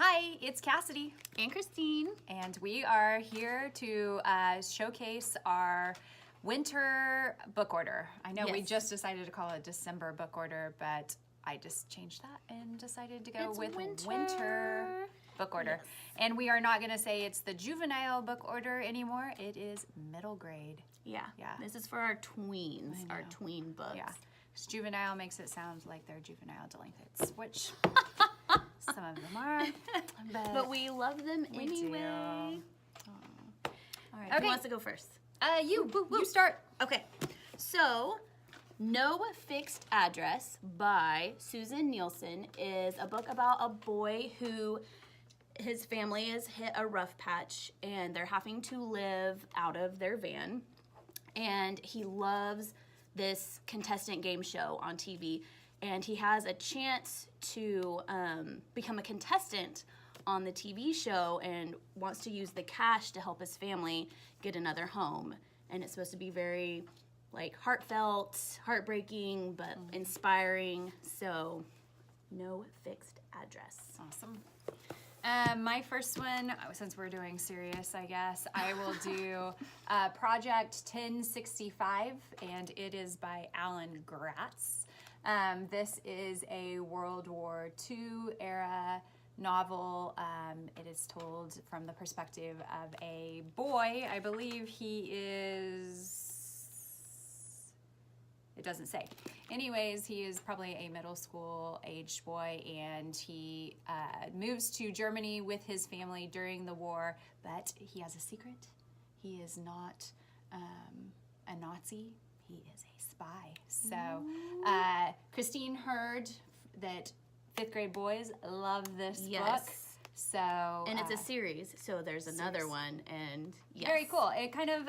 Hi, it's Cassidy and Christine, and we are here to showcase our winter book order. I know we just decided to call it December book order, but I just changed that and decided to go with winter book order. Yes. And we are not going to say it's the juvenile book order anymore. It is middle grade. Yeah. This is for our tweens, our tween books. Yeah. Juvenile makes it sound like they're juvenile delinquents, which some of them are, but we love them anyway. All right. Okay. Who wants to go first? You start. Okay. So, No Fixed Address by Susan Nielsen is a book about a boy who his family has hit a rough patch and they're having to live out of their van. And he loves this contestant game show on TV. And he has a chance to become a contestant on the TV show and wants to use the cash to help his family get another home. And it's supposed to be very heartfelt, heartbreaking, but inspiring. So, No Fixed Address. Awesome. My first one, since we're doing serious, I guess, I will do Project 1065, and it is by Alan Gratz. This is a World War II era novel. It is told from the perspective of a boy. I believe he is... It doesn't say. Anyways, he is probably a middle school aged boy, and he moves to Germany with his family during the war, but he has a secret. He is not a Nazi. He is a spy. So Christine heard that 5th grade boys love this book. So and it's a series, so there's another one, and very cool. It kind of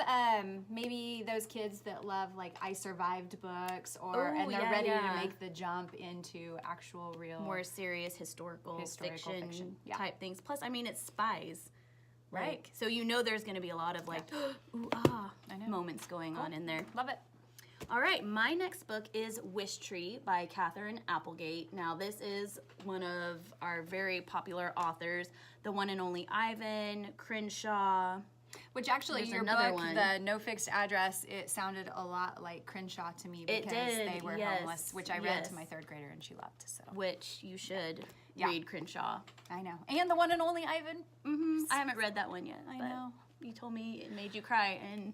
maybe those kids that love I Survived books, and they're ready to make the jump into actual real more serious historical fiction type things. Plus, I mean, it's spies, right? So there's going to be a lot of ooh ah moments going on in there. Love it. All right, my next book is Wish Tree by Katherine Applegate. Now, this is one of our very popular authors, the one and only Ivan, Crenshaw. Which actually, your book, the No Fixed Address, it sounded a lot like Crenshaw to me because they were homeless, which I read to my 3rd grader and she loved. So. Which you should read Crenshaw. I know. And the one and only Ivan. Mm-hmm. I haven't read that one yet. I know. You told me it made you cry, and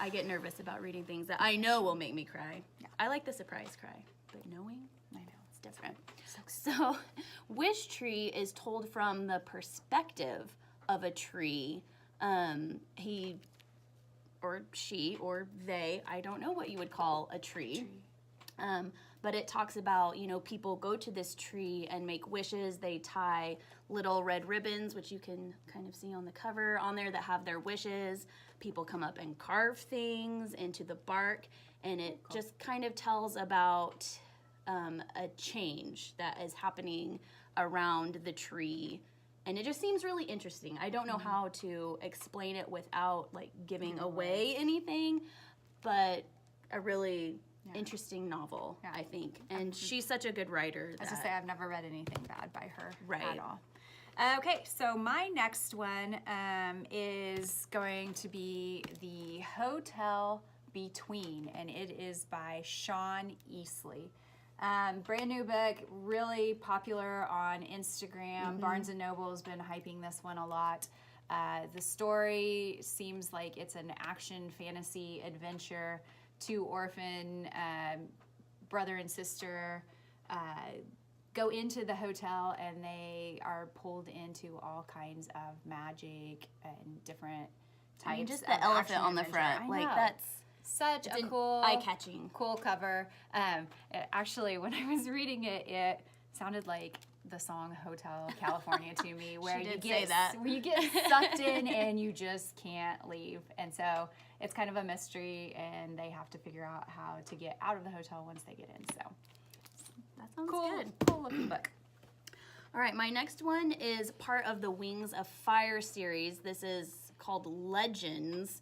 I get nervous about reading things that I know will make me cry. Yeah. I like the surprise cry, but knowing, I know, it's different. So, Wish Tree is told from the perspective of a tree. He, or she, or they, I don't know what you would call a tree. But it talks about, people go to this tree and make wishes. They tie little red ribbons, which you can kind of see on the cover on there, that have their wishes. People come up and carve things into the bark, and it just kind of tells about a change that is happening around the tree. And it just seems really interesting. I don't know how to explain it without giving away anything, but a really interesting novel, I think. And she's such a good writer. As I say, I've never read anything bad by her at all. Okay, so my next one is going to be The Hotel Between, and it is by Sean Easley. Brand new book, really popular on Instagram. Barnes & Noble has been hyping this one a lot. The story seems like it's an action fantasy adventure. 2 orphan brother and sister go into the hotel, and they are pulled into all kinds of magic and different types. Just the elephant on the front, that's such a cool, eye-catching, cool cover. Actually, when I was reading it, it sounded like the song Hotel California to me, where you get sucked in and you just can't leave. And so it's kind of a mystery, and they have to figure out how to get out of the hotel once they get in. So that sounds good. Cool looking book. All right, my next one is part of the Wings of Fire series. This is called Legends.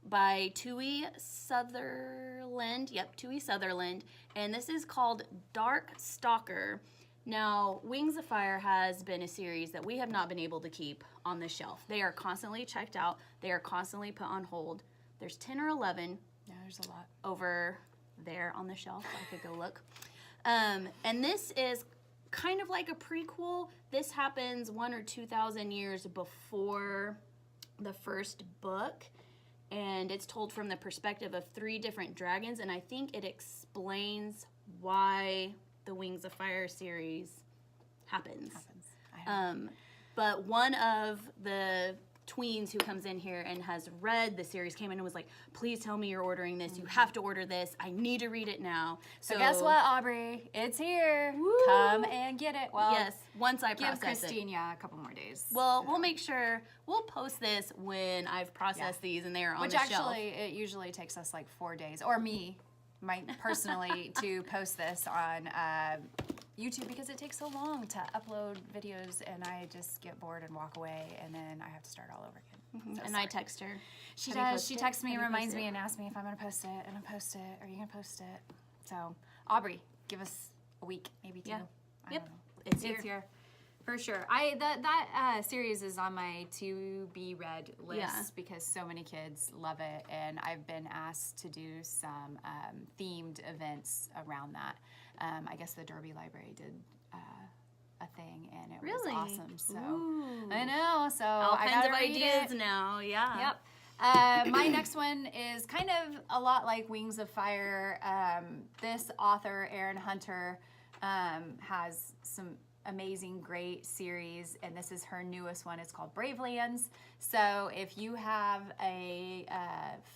By Tui Sutherland. Yep, Tui Sutherland. And this is called Dark Stalker. Now, Wings of Fire has been a series that we have not been able to keep on the shelf. They are constantly checked out. They are constantly put on hold. There's 10 or 11. Yeah, there's a lot. Over there on the shelf. I could go look. And this is kind of like a prequel. This happens 1,000 or 2,000 years before the first book. And it's told from the perspective of 3 different dragons. And I think it explains why the Wings of Fire series happens. But one of the tweens who comes in here and has read the series came in and was like, please tell me you're ordering this. You have to order this. I need to read it now. So guess what, Aubrey? It's here. Woo. Come and get it. Well, yes, once I process give Christine, a couple more days. Well, we'll make sure, we'll post this when I've processed these and they're on the shelf. Which actually, it usually takes us like 4 days, or me, personally, to post this on YouTube because it takes so long to upload videos and I just get bored and walk away and then I have to start all over again. So and I text her. She does. She texts me and reminds me and asks me if I'm going to post it and I post it. Are you going to post it? So, Aubrey, give us a week, maybe 2. Yeah. I Yep. don't know. It's here. For sure. That series is on my to be read list because so many kids love it, and I've been asked to do some themed events around that. I guess the Derby Library did a thing, and it was awesome. So I know. So all I kinds of read ideas it. now. Yeah. Yep. My next one is kind of a lot like Wings of Fire. This author, Erin Hunter, has some amazing, great series, and this is her newest one. It's called Brave Lands. So if you have a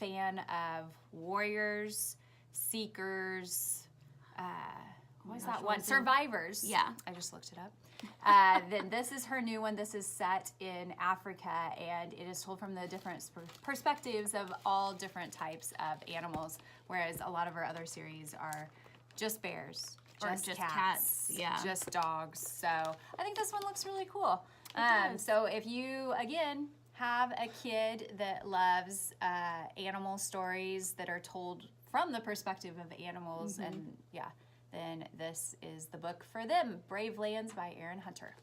fan of warriors, seekers, what was that one? Survivors. Yeah. I just looked it up. Then this is her new one. This is set in Africa, and it is told from the different perspectives of all different types of animals, whereas a lot of her other series are just bears. Just cats, just dogs. So I think this one looks really cool. So if you, again, have a kid that loves animal stories that are told from the perspective of animals, and then this is the book for them. Brave Lands by Erin Hunter.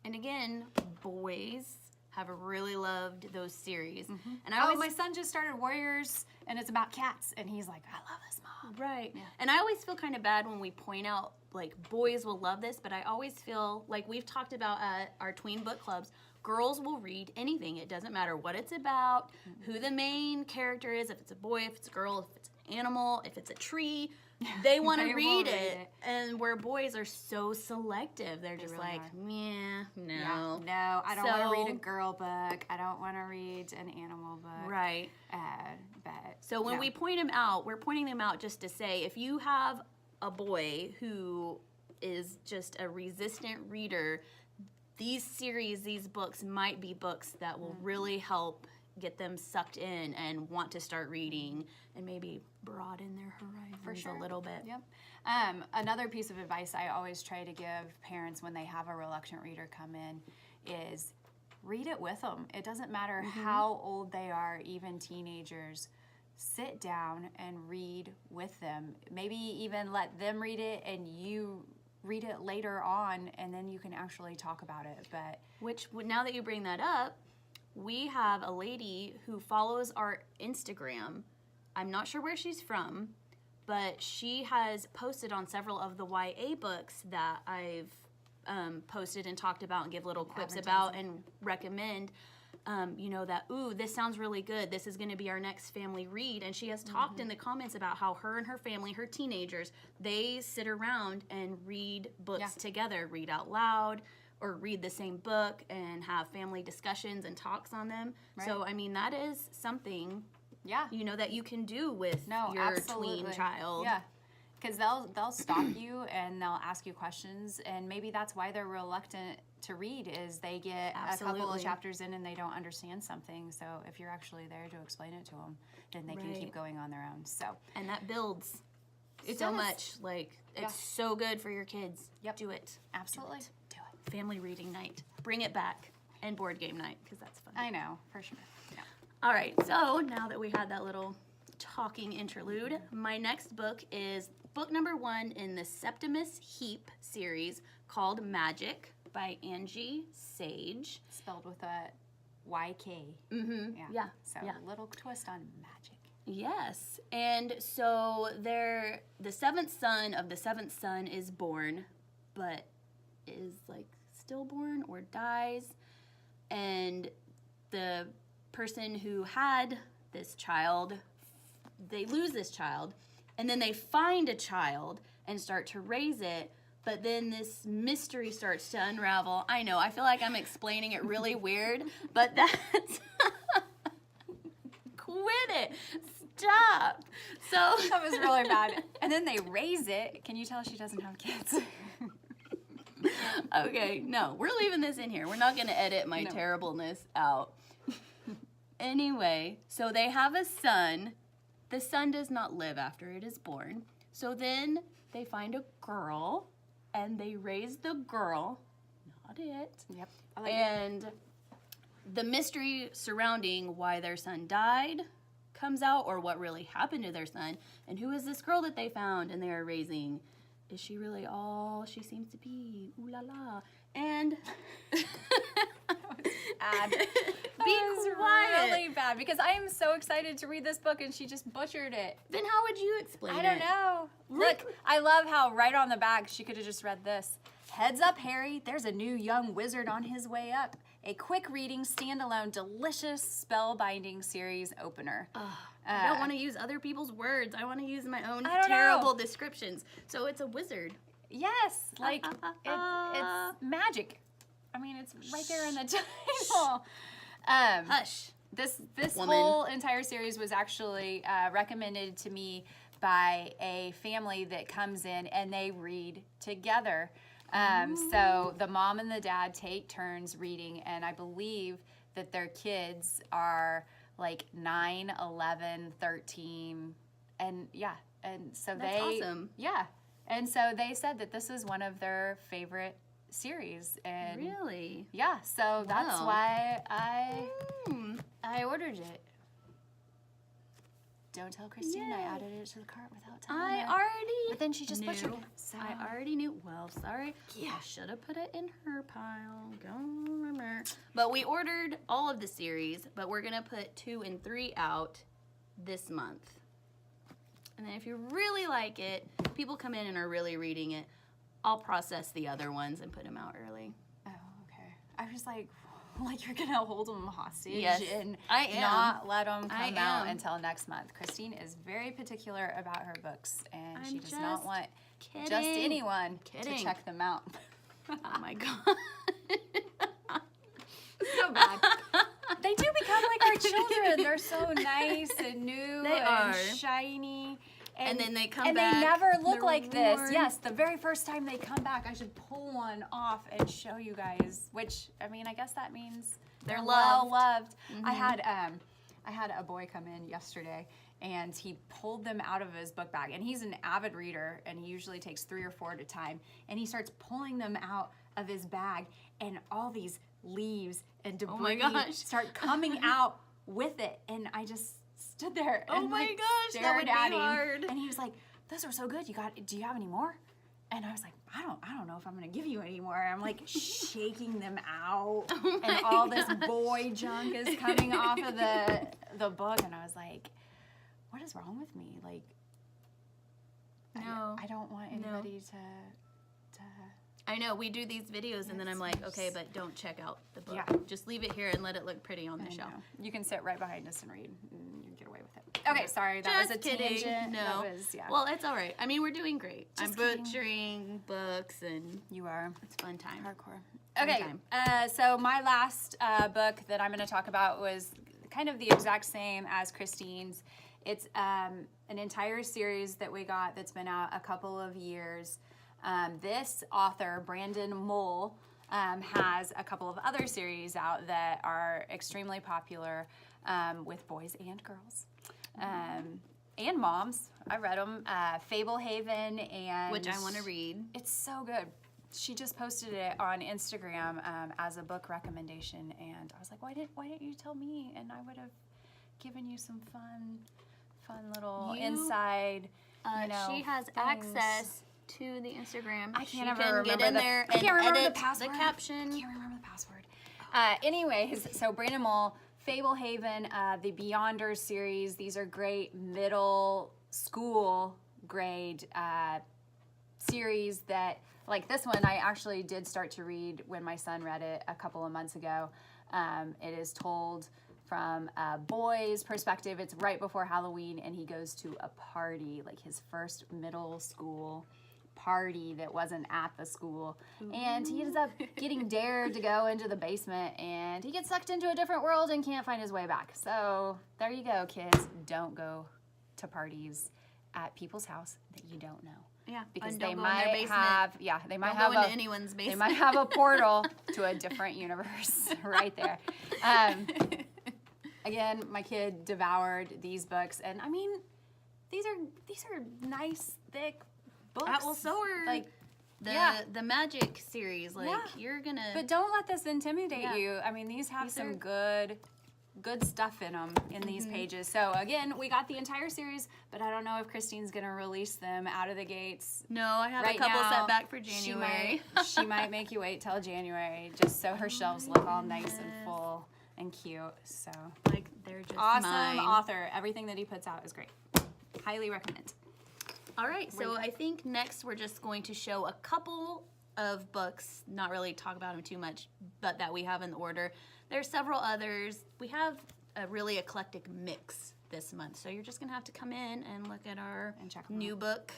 And again, boys have really loved those series. And my son just started Warriors, and it's about cats, and he's like, I love this, Mom. Right. Yeah. And I always feel kind of bad when we point out, like, boys will love this, but I always feel like we've talked about at our tween book clubs, girls will read anything. It doesn't matter what it's about, who the main character is, if it's a boy, if it's a girl, if it's an animal, if it's a tree. They want to read it. And where boys are so selective, they're just really like, yeah, no. Yeah, no, I don't want to read a girl book. I don't want to read an animal book. Right. So when we point them out, we're pointing them out just to say, if you have a boy who is just a resistant reader, these series, these books might be books that will really help get them sucked in and want to start reading and maybe broaden their horizons a little bit. Yep. Another piece of advice I always try to give parents when they have a reluctant reader come in is read it with them. It doesn't matter how old they are, even teenagers. Sit down and read with them. Maybe even let them read it and you read it later on, and then you can actually talk about it. But now that you bring that up, we have a lady who follows our Instagram. I'm not sure where she's from, but she has posted on several of the YA books that I've posted and talked about and give little quips about and recommend. That, this sounds really good. This is going to be our next family read. And she has talked in the comments about how her and her family, her teenagers, they sit around and read books together, read out loud, or read the same book and have family discussions and talks on them. Right. So, I mean, that is something, that you can do with your tween child. Yeah. Because they'll stop you and they'll ask you questions, and maybe that's why they're reluctant to read, is they get a couple of chapters in and they don't understand something. So if you're actually there to explain it to them, then they can keep going on their own. So and that builds so much. Like, it's so good for your kids. Yep. Do it. Absolutely. Do it. Family reading night. Bring it back. And board game night, because that's fun. I know, for sure. Yeah. All right, so now that we had that little talking interlude. My next book is book number 1 in the Septimus Heap series called Magic by Angie Sage. Spelled with a YK. Mm-hmm. Yeah. So yeah. a little twist on magic. Yes. And so the seventh son of the seventh son is born, but is like stillborn or dies. And the person who had this child, they lose this child, and then they find a child and start to raise it, but then this mystery starts to unravel. I know, I feel like I'm explaining it really weird, but that's... Quit it. Stop. So that was really bad. And then they raise it. Can you tell she doesn't have kids? Okay, no, we're leaving this in here. We're not going to edit my terribleness out. Anyway, so they have a son. The son does not live after it is born. So then they find a girl, and they raise the girl, not it. Yep. And the mystery surrounding why their son died comes out, or what really happened to their son, and who is this girl that they found and they are raising. Is she really all she seems to be? Ooh la la. And Bad. Be quiet. Really bad because I am so excited to read this book and she just butchered it. Then how would you explain it? I don't know. Look, I love how right on the back she could have just read this. Heads up, Harry. There's a new young wizard on his way up. A quick reading, standalone, delicious spellbinding series opener. I don't want to use other people's words. I want to use my own I don't terrible know. descriptions. So it's a wizard. Yes, like it's magic. I mean, it's right there in the title. Hush. This Woman. whole entire series was actually recommended to me by a family that comes in and they read together. So the mom and the dad take turns reading, and I believe that their kids are like 9, 11, 13, and yeah. And so That's awesome. Yeah. And so they said that this is one of their favorite series. And Really? yeah, so that's Wow. why I ordered it. Don't tell Christine I Yay. added it to the cart without telling I her. already But then she just knew. butchered it. So I already knew. Well, sorry. Yeah. I should have put it in her pile. But we ordered all of the series, but we're going to put 2 and 3 out this month. And then if you really like it, people come in and are really reading it, I'll process the other ones and put them out early. Oh, okay. I was like you're gonna hold them hostage Yes, and I am. not let them I come out am. until next month. Christine is very particular about her books, and she I'm does not just want kidding. just anyone Kidding. to check them out. Oh my God. So bad. They do become like our children. They're so nice and new They are. shiny. And then they come and back, they never look they're like this. worn. Yes, the very first time they come back, I should pull one off and show you guys. Which, I mean, I guess that means They're well loved. loved. I had a boy come in yesterday, and he pulled them out of his book bag. And he's an avid reader, and he usually takes 3 or 4 at a time. And he starts pulling them out of his bag, and all these leaves and debris my gosh. start coming out with it. And I just stood there Oh and my like, gosh, that stared would be at him. hard. And he was like, "Those are so good. Do you have any more?" And I was like, I don't know if I'm gonna give you any more. I'm like shaking them out, and all this boy junk is coming off of the book, and I was like, what is wrong with me? Like, No. I don't want anybody to I know, we do these videos and then I'm like, okay, but don't check out the book. Yeah. Just leave it here and let it look pretty on the I shelf. know. You can sit right behind us and read, and you get away with it. Okay, sorry, that Just was a kidding. tangent. No. That was, yeah. Well, it's all right. I mean, we're doing great. Just I'm kidding. butchering books and You are. it's fun time. Hardcore. Fun Okay, time. so my last book that I'm going to talk about was kind of the exact same as Christine's. It's an entire series that we got that's been out a couple of years. This author, Brandon Mull, has a couple of other series out that are extremely popular with boys and girls. And moms. I read them. Fablehaven and... Which I want to read. It's so good. She just posted it on Instagram as a book recommendation, and I was like, why didn't you tell me? And I would have given you some fun fun little inside. She has things. access to the Instagram. I can't she ever can get remember in there I and can't remember edit the password. the caption. I can't remember the password. Anyways, so Brandon Mull, Fable Haven, the Beyonders series. These are great middle school grade series that, like this one, I actually did start to read when my son read it a couple of months ago. It is told from a boy's perspective. It's right before Halloween, and he goes to a party, like his first middle school party that wasn't at the school. And he ends up getting dared to go into the basement, and he gets sucked into a different world and can't find his way back. So there you go, kids. Don't go to parties at people's house that you don't know. Yeah, because and they don't go in their might basement. have, they might Don't have go into anyone's they basement. might have a portal to a different universe right there. Again, my kid devoured these books, and I mean, these are nice, thick books. Well, so are like the Magic series. Like you're gonna. But don't let this intimidate Yeah. you. I mean, these have These some are- good stuff in them in these pages. So again, we got the entire series, but I don't know if Christine's gonna release them out of the gates. No, I have Right a couple now, set back for January. She might make you wait till January just so her shelves look all nice and full and cute. So Like they're just awesome mine. author. Everything that he puts out is great. Highly recommend. All right, so I think next we're just going to show a couple of books, not really talk about them too much, but that we have in the order. There's several others. We have a really eclectic mix this month, so you're just gonna have to come in and look at our And check 'em new book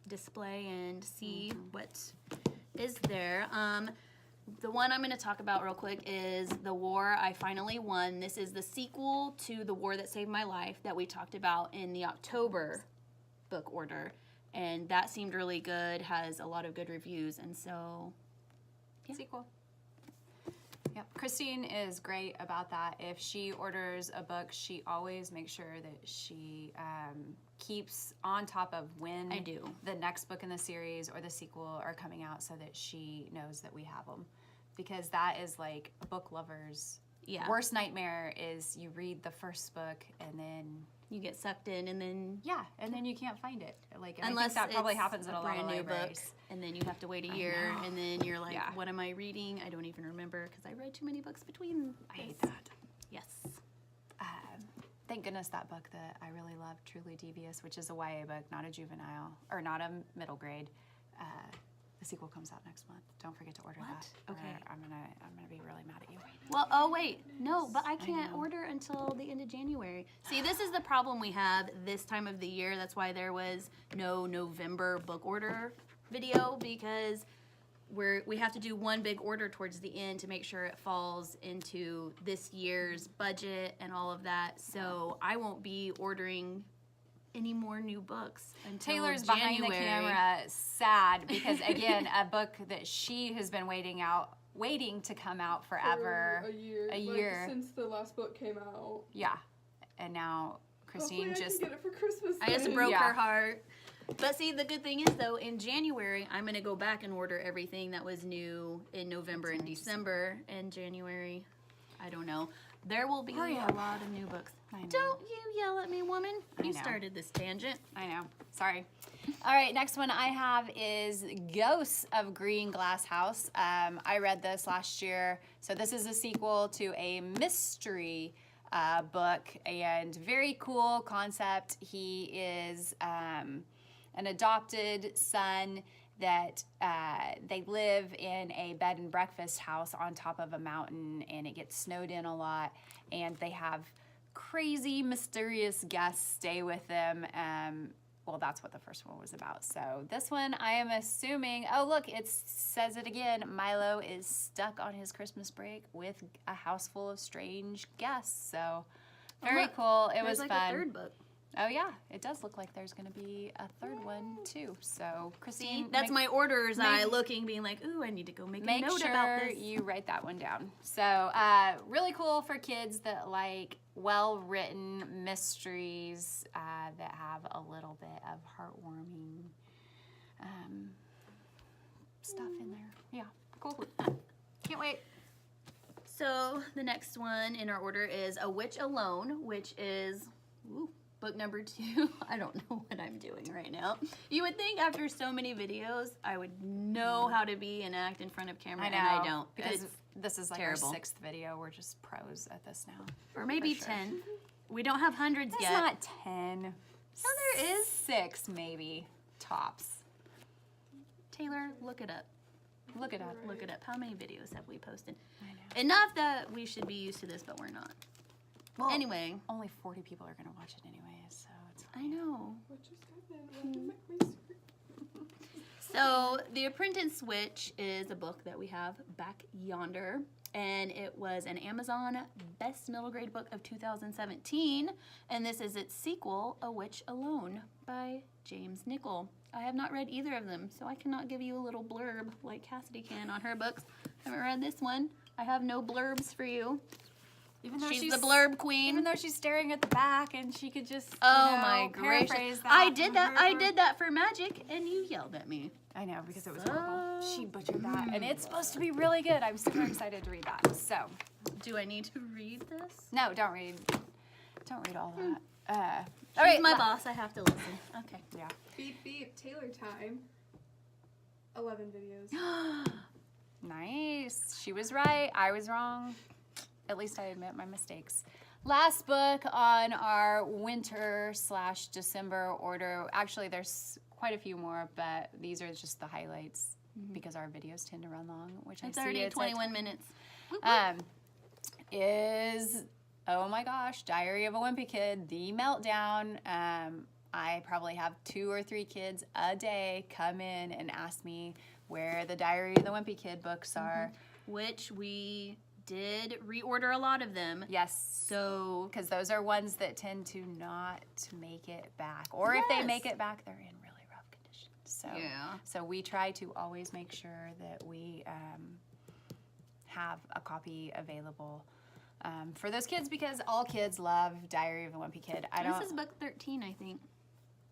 display and see what is there. The one I'm going to talk about real quick is The War I Finally Won. This is the sequel to The War That Saved My Life that we talked about in the October book order. And that seemed really good, has a lot of good reviews, and so Sequel. Yep. Christine is great about that. If she orders a book, she always makes sure that she keeps on top of when I do. the next book in the series or the sequel are coming out so that she knows that we have them. Because that is like book lovers' worst nightmare is you read the first book and then you get sucked in, and then and then you can't find it. Like and unless I think that probably it's happens in a lot of brand new book, libraries. and then you have to wait a year, and then you're like, what am I reading? I don't even remember because I read too many books between. I hate that. Yes. Thank goodness that book that I really love, Truly Devious, which is a YA book, not a juvenile or not a middle grade. The sequel comes out next month. Don't forget to order that. Okay. Or I'm gonna be really mad at you. Well, oh wait, no, but I can't order until the end of January. See, this is the problem we have this time of the year. That's why there was no November book order video, because we have to do one big order towards the end to make sure it falls into this year's budget and all of that. So I won't be ordering any more new books until Taylor's January. behind the camera, sad because again, a book that she has been waiting to come out forever. For a year. Like, since the last book came out. Yeah, and now Christine Hopefully just I can get it for Christmas. I just then. broke her heart. But see, the good thing is, though, in January, I'm going to go back and order everything that was new in November and December. And January, I don't know. There will be a lot of new books. I know. Don't you yell at me, woman. You know. started this tangent. I know. Sorry. All right, next one I have is Ghosts of Green Glass House. I read this last year. So this is a sequel to a mystery book and very cool concept. He is an adopted son that they live in a bed and breakfast house on top of a mountain, and it gets snowed in a lot, and they have crazy, mysterious guests stay with them. Well, that's what the first one was about. So this one, I am assuming, oh, look, it says it again. Milo is stuck on his Christmas break with a house full of strange guests. So very cool. It was like fun. a third book. Oh, yeah. It does look like there's going to be a third one, too. So, Christine, That's my order's eye looking, being like, ooh, I need to go make a note about this. you write that one down. So, really cool for kids that like well-written mysteries that have a little bit of heartwarming stuff in there. Yeah, cool. Can't wait. So the next one in our order is A Witch Alone, which is book number 2. I don't know what I'm doing right now. You would think after so many videos, I would know how to be and act in front of camera, and I don't. Because this is like terrible. our 6th video. We're just pros at this now. Or maybe sure. 10. We don't have hundreds It's yet. not 10. No, there is. 6 maybe, tops. Taylor, look it up. Look it up. Look it up. How many videos have we posted? I know. Enough that we should be used to this, but we're not. Well, Anyway. only 40 people are going to watch it anyway, so it's I know. What just happened? What did my screen? So, The Apprentice Switch is a book that we have back yonder, and it was an Amazon Best Middle Grade Book of 2017, and this is its sequel, A Witch Alone, by James Nichol. I have not read either of them, so I cannot give you a little blurb like Cassidy can on her books. I haven't read this one. I have no blurbs for you. Even though She's the blurb queen. Even though she's staring at the back and she could just, Oh my paraphrase gracious. that. I did that. I did that for magic, and you yelled at me. I know, because it was horrible. She butchered that, and it's supposed to be really good. I'm super excited to read that. So, Do I need to read this? no, don't read all that. All right, my boss. I have to listen. Okay. Yeah. Beep beep. Taylor time. 11 videos. Nice. She was right. I was wrong. At least I admit my mistakes. Last book on our winter/December order. Actually, there's quite a few more, but these are just the highlights because our videos tend to run long, which It's I see already it's 21 minutes. is, oh my gosh, Diary of a Wimpy Kid, The Meltdown. I probably have 2 or 3 kids a day come in and ask me where the Diary of the Wimpy Kid books are. Which we did reorder a lot of them. Yes. So, Because those are ones that tend to not make it back. Or if they Yes. make it back, they're in really rough condition. So, Yeah. so we try to always make sure that we have a copy available for those kids because all kids love Diary of a Wimpy Kid. this is book 13, I think.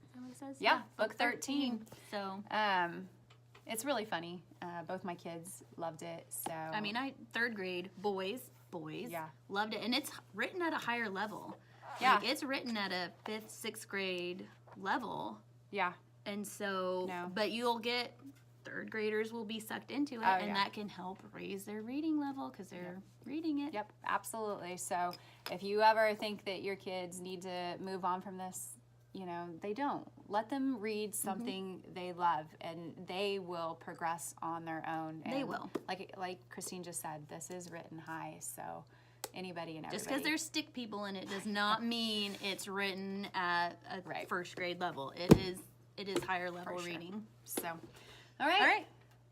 Is that what it says? Yeah, book 13. So, It's really funny. Both my kids loved it. So I mean, 3rd grade, boys, Yeah. loved it. And it's written at a higher level. Yeah. Like, it's written at a 5th, 6th grade level. yeah, And so, No. but you'll get 3rd graders will be sucked into it, and yeah. that can help raise their reading level because they're reading it. yep, absolutely. So if you ever think that your kids need to move on from this, they don't. Let them read something they love, and they will progress on their own. They And will. Like Christine just said, this is written high, so anybody and everybody. Just because there's stick people in it does not mean it's written at a Right. 1st grade level. It is higher level sure. reading. So, all right. All right.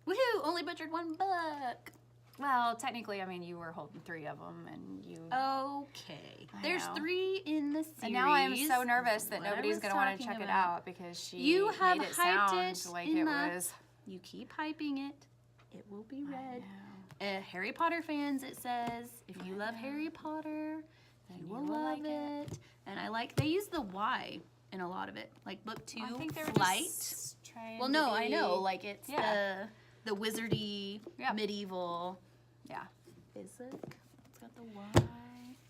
Woohoo! Only butchered 1 book. Well, technically, I mean, you were holding 3 of them, and you. Okay. I There's know. 3 in the series. And now I'm so nervous that What I nobody's was going to want to talking check it about. out because she You have made it hyped sound it like enough. it was. You keep hyping it. It will be I read. know. Harry Potter fans, it says, if you I love know. Harry Potter, Then you you will will love like it. And they use the Y in a lot of it. Like book 2, I think they were Flight. just trying Well, to no, I be- know. Like it's Yeah. the wizardy, Yeah. medieval. Yeah. Is it? It's got the Y.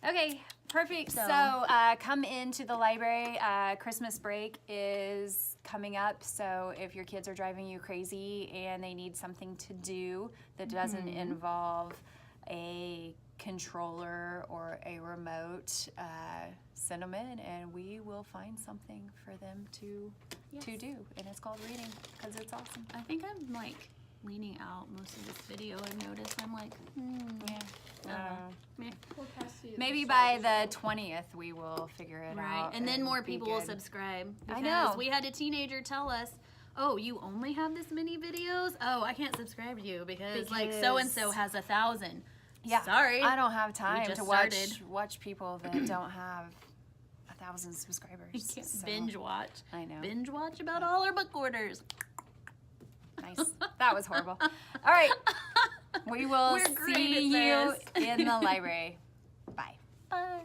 Okay, perfect. So- So come into the library. Christmas break is coming up. So if your kids are driving you crazy and they need something to do that doesn't involve a controller or a remote, send them in and we will find something for them to do. And it's called reading because it's awesome. I think I'm like leaning out most of this video. I've noticed. I'm like, meh. Well, Cassity is Maybe the by star the of 20th we will figure it Right. out. And then more be people will good. subscribe. I Because know. we had a teenager tell us, oh, you only have this many videos? Oh, I can't subscribe to you because like so-and-so has 1,000. Yeah. Sorry. I don't have time just to watch started. watch people that don't have 1,000 subscribers. You can't so- binge watch. I know. Binge watch about all our book orders. Nice. That was horrible. All right. We will We're great see at you this. in the library. Bye. Bye.